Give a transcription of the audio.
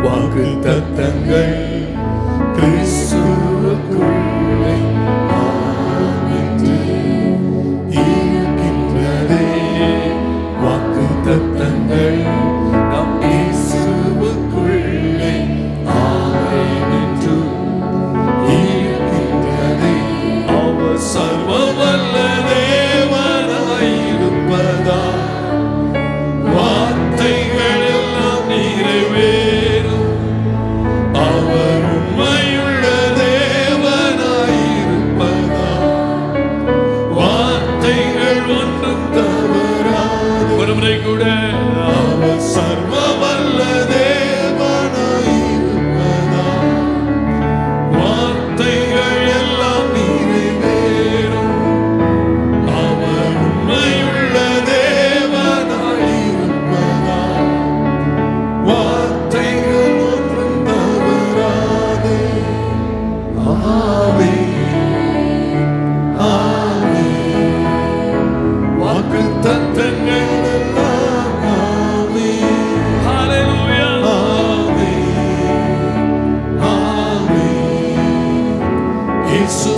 வாக்குத்தத்தங்கள் கிறிஸ்துவுக்குள்ளே ஆம் என்று இருக்கின்றதே. வாக்குத்தத்தங்கள் நம் இயேசுவுக்குள்ளே ஆமென் என்று இருக்கின்றதே. அவர் சர்வ வல்ல தேவனாயிருப்பதால் வார்த்தைகள் எல்லாம் நிறைவேறும். அவர் உண்மையுள்ள தேவனாயிருப்பதால் வார்த்தைகள் ஒன்றும் தவறாது. ஒருமுறை கூட அவர் சர்வ வல்ல தேவனாயிருப்பதால் வார்த்தைகள் எல்லாம் நிறைவேறும். அவர் உண்மையுள்ள தேவனாயிருப்பதால் வார்த்தைகள் ஒன்றும் தவறாது. ஆமென், ஆமென். வாக்குத்தத்தங்கள் எல்லாம் ஆமென். ஹல்லேலூயா. ஆமென், ஆமென். இயேசு